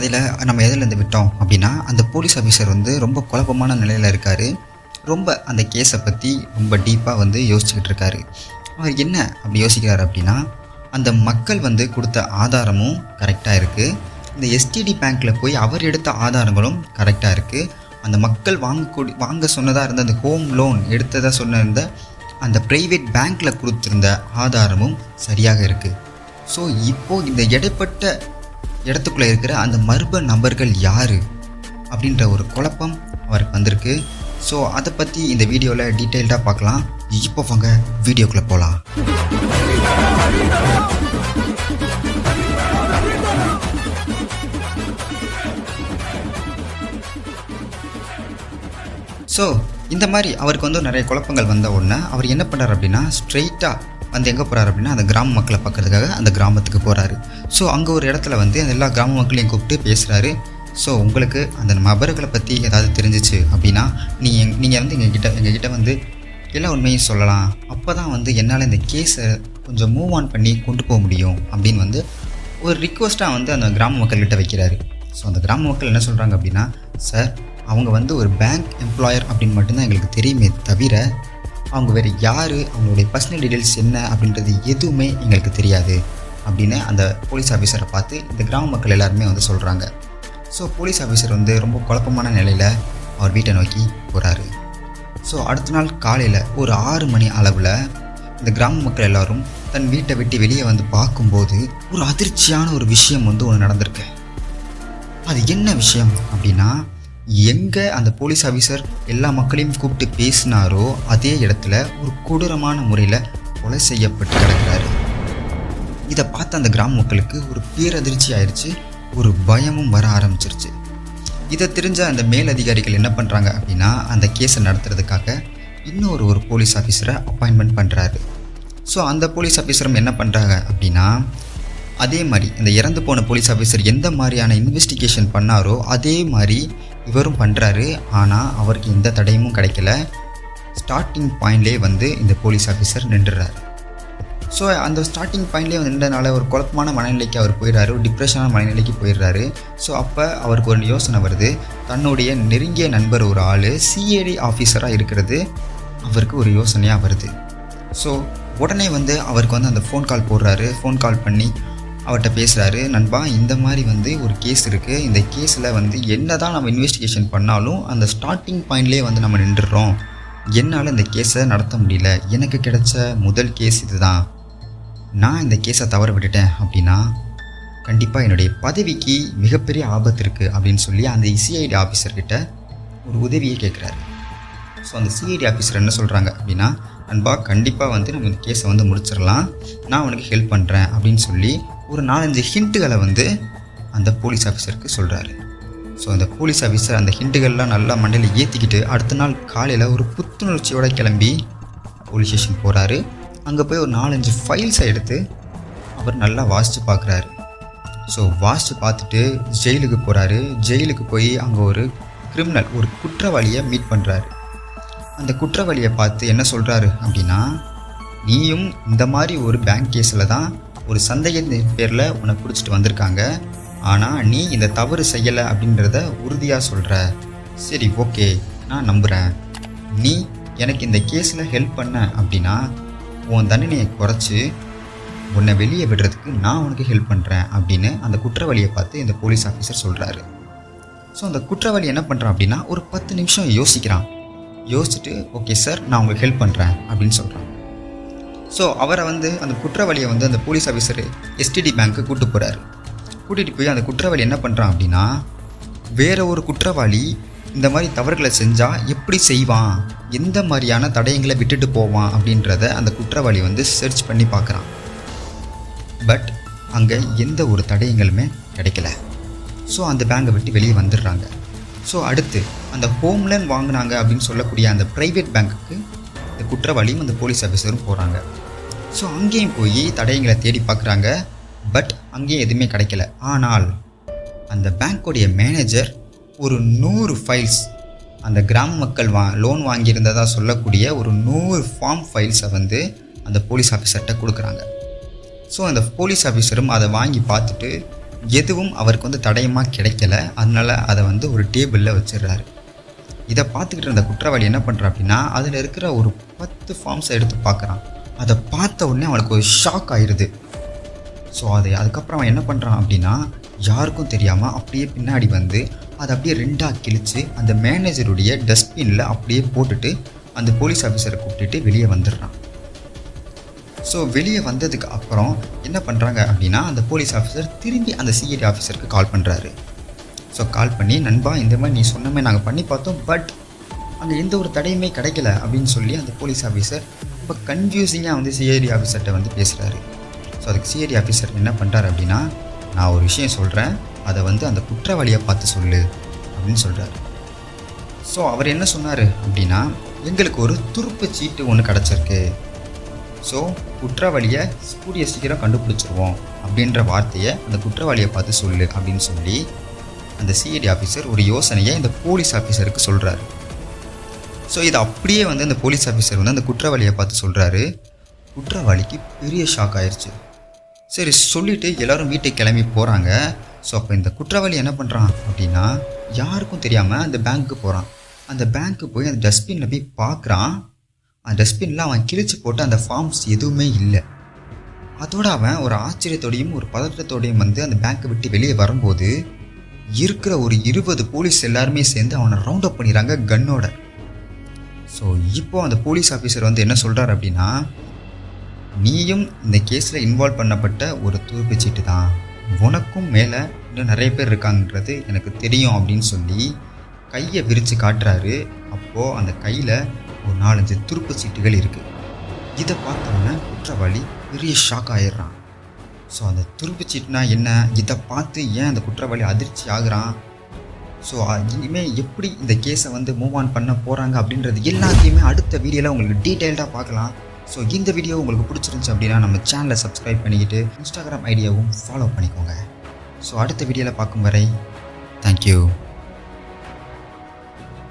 கதையில் நம்ம எதிலேருந்து விட்டோம் அப்படின்னா, அந்த போலீஸ் ஆஃபீஸர் வந்து ரொம்ப குழப்பமான நிலையில் இருக்கார். ரொம்ப அந்த கேஸை பற்றி ரொம்ப டீப்பாக வந்து யோசிச்சுக்கிட்டு இருக்காரு. அவர் என்ன அப்படி யோசிக்கிறார் அப்படின்னா, அந்த மக்கள் வந்து கொடுத்த ஆதாரமும் கரெக்டாக இருக்குது, இந்த எஸ்டிடி பேங்க்கில் போய் அவர் எடுத்த ஆதாரங்களும் கரெக்டாக இருக்குது, அந்த மக்கள் வாங்க சொன்னதாக இருந்த அந்த ஹோம் லோன் எடுத்ததாக சொன்ன அந்த ப்ரைவேட் பேங்க்கில் கொடுத்துருந்த ஆதாரமும் சரியாக இருக்குது. ஸோ இப்போது இந்த இடைப்பட்ட இடத்துக்குள்ளே இருக்கிற அந்த மர்ம நபர்கள் யார் அப்படின்ற ஒரு குழப்பம் அவருக்கு வந்திருக்கு. ஸோ அதை பற்றி இந்த வீடியோவில் டீட்டெயில்டாக பார்க்கலாம். இப்போ வாங்க வீடியோக்குள்ளே போகலாம். ஸோ இந்த மாதிரி அவருக்கு வந்து நிறைய குழப்பங்கள் வந்த உடனே அவர் என்ன பண்ணுறார் அப்படின்னா, ஸ்ட்ரெயிட்டாக வந்து எங்கே போகிறார் அப்படின்னா, அந்த கிராம மக்களை பார்க்கறதுக்காக அந்த கிராமத்துக்கு போகிறாரு. ஸோ அங்கே ஒரு இடத்துல வந்து அந்த எல்லா கிராம மக்களையும் கூப்பிட்டு பேசுகிறாரு. ஸோ உங்களுக்கு அந்த நபர்களை பற்றி ஏதாவது தெரிஞ்சிச்சு அப்படின்னா நீங்கள் வந்து எங்ககிட்ட வந்து எல்லா உண்மையும் சொல்லலாம். அப்போ தான் வந்து என்னால் இந்த கேஸை கொஞ்சம் மூவ் ஆன் பண்ணி கொண்டு போக முடியும் அப்படின்னு வந்து ஒரு ரிக்வஸ்ட்டாக வந்து அந்த கிராம மக்கள்கிட்ட வைக்கிறாரு. ஸோ அந்த கிராம மக்கள் என்ன சொல்கிறாங்க அப்படின்னா, சார் அவங்க வந்து ஒரு பேங்க் எம்ப்ளாயர் அப்படின்னு மட்டும்தான் எங்களுக்கு தெரியுமே தவிர அவங்க வேறு யார், அவங்களுடைய பர்சனல் டீட்டெயில்ஸ் என்ன அப்படின்றது எதுவுமே எங்களுக்கு தெரியாது அப்படின்னு அந்த போலீஸ் ஆஃபீஸரை பார்த்து இந்த கிராம மக்கள் எல்லாருமே வந்து சொல்கிறாங்க. ஸோ போலீஸ் ஆஃபீஸர் வந்து ரொம்ப குழப்பமான நிலையில் அவர் வீட்டை நோக்கி போகிறாரு. ஸோ அடுத்த நாள் காலையில் ஒரு 6 மணி அளவில் இந்த கிராம மக்கள் எல்லோரும் தன் வீட்டை விட்டு வெளியே வந்து பார்க்கும்போது ஒரு அதிர்ச்சியான ஒரு விஷயம் வந்து ஒன்று நடந்திருக்கு. அது என்ன விஷயம் அப்படின்னா, எங்கே அந்த போலீஸ் ஆஃபீஸர் எல்லா மக்களையும் கூப்பிட்டு பேசினாரோ அதே இடத்துல ஒரு கொடூரமான முறையில் கொலை செய்யப்பட்டு கிடக்கிறாரு. இதை பார்த்த அந்த கிராம மக்களுக்கு ஒரு பேரதிர்ச்சி ஆயிடுச்சு, ஒரு பயமும் வர ஆரம்பிச்சிருச்சு. இதை தெரிஞ்ச அந்த மேலதிகாரிகள் என்ன பண்ணுறாங்க அப்படின்னா, அந்த கேஸை நடத்துறதுக்காக ஒரு போலீஸ் ஆஃபீஸரை அப்பாயின்மெண்ட் பண்ணுறாரு. ஸோ அந்த போலீஸ் ஆஃபீஸரும் என்ன பண்ணுறாங்க அப்படின்னா, அதே மாதிரி இந்த இறந்து போன போலீஸ் ஆஃபீஸர் எந்த மாதிரியான இன்வெஸ்டிகேஷன் பண்ணாரோ அதே மாதிரி இவரும் பண்ணுறாரு. ஆனால் அவருக்கு எந்த தடையும் கிடைக்கல. ஸ்டார்டிங் பாயிண்ட்லேயே வந்து இந்த போலீஸ் ஆஃபீஸர் நின்றுறாரு. ஸோ அந்த ஸ்டார்டிங் பாயிண்ட்லேயே வந்து நின்றனால ஒரு குழப்பமான மனநிலைக்கு அவர் போயிடுறாரு, ஒரு டிப்ரெஷனான மனநிலைக்கு போயிடுறாரு. ஸோ அப்போ அவருக்கு ஒரு யோசனை வருது, தன்னுடைய நெருங்கிய நண்பர் ஒரு ஆள் சிஐடி ஆஃபீஸராக இருக்கிறது அவருக்கு ஒரு யோசனையாக வருது. ஸோ உடனே வந்து அவருக்கு வந்து அந்த ஃபோன் கால் போடுறாரு. ஃபோன் கால் பண்ணி அவர்கிட்ட பேசுகிறாரு, நண்பா இந்த மாதிரி வந்து ஒரு கேஸ் இருக்குது, இந்த கேஸில் வந்து என்ன தான் நம்ம இன்வெஸ்டிகேஷன் பண்ணாலும் அந்த ஸ்டார்டிங் பாயிண்ட்லேயே வந்து நம்ம நின்றுடுறோம், என்னால் இந்த கேஸை நடத்த முடியல, எனக்கு கிடைச்ச முதல் கேஸ் இது தான், நான் இந்த கேஸை தவற விட்டுட்டேன் அப்படின்னா கண்டிப்பாக என்னுடைய பதவிக்கு மிகப்பெரிய ஆபத்து இருக்குது அப்படின்னு சொல்லி அந்த சிஐடி ஆஃபீஸர்கிட்ட ஒரு உதவியை கேட்குறாரு. ஸோ அந்த சிஐடி ஆஃபீஸர் என்ன சொல்கிறாங்க அப்படின்னா, நண்பா கண்டிப்பாக வந்து நம்ம இந்த கேஸை வந்து முடிச்சிடலாம், நான் உனக்கு ஹெல்ப் பண்ணுறேன் அப்படின்னு சொல்லி ஒரு 4-5 ஹிண்ட்டுகளை வந்து அந்த போலீஸ் ஆஃபீஸருக்கு சொல்கிறாரு. ஸோ அந்த போலீஸ் ஆஃபீஸர் அந்த ஹிண்ட்டுகள்லாம் நல்லா மண்டையில் ஏற்றிக்கிட்டு அடுத்த நாள் காலையில் ஒரு புத்துணர்ச்சியோடு கிளம்பி போலீஸ் ஸ்டேஷன் போகிறாரு. அங்கே போய் ஒரு 4-5 ஃபைல்ஸை எடுத்து அவர் நல்லா வாசித்து பார்க்குறாரு. ஸோ வாசித்து பார்த்துட்டு ஜெயிலுக்கு போகிறாரு. ஜெயிலுக்கு போய் அங்கே ஒரு கிரிமினல், ஒரு குற்றவாளியை மீட் பண்ணுறாரு. அந்த குற்றவாளியை பார்த்து என்ன சொல்கிறாரு அப்படின்னா, நீயும் இந்த மாதிரி ஒரு பேங்க் கேஸில் தான் ஒரு சந்தேகத்தின் பேரில் உன்னை பிடிச்சிட்டு வந்திருக்காங்க, ஆனால் நீ இந்த தவறு செய்யலை அப்படின்றத உறுதியாக சொல்கிற, சரி ஓகே நான் நம்புகிறேன், நீ எனக்கு இந்த கேஸில் ஹெல்ப் பண்ண அப்படின்னா உன் தண்டனையை குறைச்சி உன்னை வெளியே விடுறதுக்கு நான் உனக்கு ஹெல்ப் பண்ணுறேன் அப்படின்னு அந்த குற்றவாளியை பார்த்து இந்த போலீஸ் ஆஃபீஸர் சொல்கிறாரு. ஸோ அந்த குற்றவாளி என்ன பண்ணுறான் அப்படின்னா, ஒரு 10 நிமிஷம் யோசிக்கிறான். யோசிச்சுட்டு ஓகே சார் நான் உங்களுக்கு ஹெல்ப் பண்ணுறேன் அப்படின்னு சொல்கிறான். ஸோ அவரை வந்து அந்த குற்றவாளியை வந்து அந்த போலீஸ் ஆஃபீஸர் எஸ்டிடி பேங்க்கு கூட்டிகிட்டு போய் அந்த குற்றவாளி என்ன பண்ணுறான் அப்படின்னா, வேறு ஒரு குற்றவாளி இந்த மாதிரி தவறுகளை செஞ்சால் எப்படி செய்வான், எந்த மாதிரியான தடயங்களை விட்டுட்டு போவான் அப்படின்றத அந்த குற்றவாளி வந்து சர்ச் பண்ணி பார்க்குறான். பட் அங்கே எந்த ஒரு தடயங்களுமே கிடைக்கல. ஸோ அந்த பேங்கை விட்டு வெளியே வந்துடுறாங்க. ஸோ அடுத்து அந்த ஹோம் லோன் வாங்கினாங்க அப்படின்னு சொல்லக்கூடிய அந்த ப்ரைவேட் பேங்க்குக்கு இந்த குற்றவாளியும் அந்த போலீஸ் ஆஃபீஸரும் போகிறாங்க. ஸோ அங்கேயும் போய் தடயங்களை தேடி பார்க்குறாங்க. பட் அங்கேயும் எதுவுமே கிடைக்கல. ஆனால் அந்த பேங்க்குடைய மேனேஜர் ஒரு 100 ஃபைல்ஸ், அந்த கிராம மக்கள் லோன் வாங்கியிருந்ததாக சொல்லக்கூடிய ஒரு 100 ஃபார்ம் ஃபைல்ஸை வந்து அந்த போலீஸ் ஆஃபீஸர்கிட்ட கொடுக்குறாங்க. ஸோ அந்த போலீஸ் ஆஃபீஸரும் அதை வாங்கி பார்த்துட்டு எதுவும் அவருக்கு வந்து தடயமாக கிடைக்கல. அதனால அதை வந்து ஒரு டேபிளில் வச்சிடுறாரு. இதை பார்த்துக்கிட்டு இருந்த குற்றவாளி என்ன பண்ணுறான் அப்படின்னா, அதில் இருக்கிற ஒரு 10 ஃபார்ம்ஸை எடுத்து பார்க்குறான். அதை பார்த்த உடனே அவனுக்கு ஒரு ஷாக் ஆயிடுது. ஸோ அதுக்கப்புறம் அவன் என்ன பண்ணுறான் அப்படின்னா, யாருக்கும் தெரியாமல் அப்படியே பின்னாடி வந்து அதை அப்படியே 2ஆக கிழித்து அந்த மேனேஜருடைய டஸ்ட்பினில் அப்படியே போட்டுட்டு அந்த போலீஸ் ஆஃபீஸரை கூப்பிட்டுட்டு வெளியே வந்துடுறான். ஸோ வெளியே வந்ததுக்கு அப்புறம் என்ன பண்ணுறாங்க அப்படின்னா, அந்த போலீஸ் ஆஃபீஸர் திரும்பி அந்த சிஐடி ஆஃபீஸருக்கு கால் பண்ணுறாரு. ஸோ கால் பண்ணி, நண்பா இந்த மாதிரி நீ சொன்ன மாதிரி நாங்கள் பண்ணி பார்த்தோம், பட் அங்கே எந்த ஒரு தடையுமே கிடைக்கல அப்படின்னு சொல்லி அந்த போலீஸ் ஆஃபீஸர் ரொம்ப கன்ஃபியூசிங்காக வந்து சிஐடி ஆஃபீஸர்கிட்ட வந்து பேசுகிறாரு. ஸோ அதுக்கு சிஐடி ஆஃபீஸர் என்ன பண்ணுறாரு அப்படின்னா, நான் ஒரு விஷயம் சொல்கிறேன், அதை வந்து அந்த குற்றவாளியை பார்த்து சொல்லு அப்படின்னு சொல்கிறாரு. ஸோ அவர் என்ன சொன்னார் அப்படின்னா, எங்களுக்கு ஒரு துருப்பு சீட்டு ஒன்று கிடச்சிருக்கு, ஸோ குற்றவாளியை கூடிய சீக்கிரம் கண்டுபிடிச்சிருவோம் அப்படின்ற வார்த்தையை அந்த குற்றவாளியை பார்த்து சொல்லு அப்படின்னு சொல்லி அந்த சிஐடி ஆஃபீஸர் ஒரு யோசனையை இந்த போலீஸ் ஆஃபீஸருக்கு சொல்கிறாரு. ஸோ இது அப்படியே வந்து அந்த போலீஸ் ஆஃபீஸர் வந்து அந்த குற்றவாளியை பார்த்து சொல்கிறாரு. குற்றவாளிக்கு பெரிய ஷாக் ஆயிடுச்சு. சரி சொல்லிவிட்டு எல்லோரும் வீட்டுக்கு கிளம்பி போகிறாங்க. ஸோ அப்போ இந்த குற்றவாளி என்ன பண்ணுறான் அப்படின்னா, யாருக்கும் தெரியாமல் அந்த பேங்க்கு போகிறான். அந்த பேங்க்கு போய் அந்த டஸ்ட்பினில் போய் பார்க்குறான். அந்த டஸ்ட்பினில் அவன் கிழிச்சு போட்டு அந்த ஃபார்ம்ஸ் எதுவுமே இல்லை. அதோடு அவன் ஒரு ஆச்சரியத்தோடையும் ஒரு பதற்றத்தோடையும் வந்து அந்த பேங்க்கை விட்டு வெளியே வரும்போது இருக்கிற ஒரு 20 போலீஸ் எல்லாருமே சேர்ந்து அவனை ரவுண்ட் அப் பண்ணிடுறாங்க கன்னோட. ஸோ இப்போது அந்த போலீஸ் ஆஃபீஸர் வந்து என்ன சொல்கிறார் அப்படின்னா, நீயும் இந்த கேஸில் இன்வால்வ் பண்ணப்பட்ட ஒரு துருப்புச்சீட்டு தான், உனக்கும் மேலே இன்னும் நிறைய பேர் இருக்காங்கன்றது எனக்கு தெரியும் அப்படின்னு சொல்லி கையை விரித்து காட்டுறாரு. அப்போது அந்த கையில் ஒரு 4-5 துருப்புச்சீட்டுகள் இருக்குது. இதை பார்த்தவொன்னே குற்றவாளி பெரிய ஷாக் ஆகிடுறான். ஸோ அந்த துருப்புச்சீட்டுனா என்ன, இதை பார்த்து ஏன் அந்த குற்றவாளி அதிர்ச்சி ஆகுறான், ஸோ இனிமேல் எப்படி இந்த கேஸை வந்து மூவ் ஆன் பண்ண போகிறாங்க அப்படின்றது எல்லாத்தையுமே அடுத்த வீடியோவில் உங்களுக்கு டீட்டெயில்டாக பார்க்கலாம். ஸோ இந்த வீடியோ உங்களுக்கு பிடிச்சிருந்துச்சு அப்படின்னா நம்ம சேனலை சப்ஸ்கிரைப் பண்ணிக்கிட்டு இன்ஸ்டாகிராம் ஐடியாவும் ஃபாலோ பண்ணிக்கோங்க. ஸோ அடுத்த வீடியோவில் பார்க்கும் வரை தேங்க்யூ.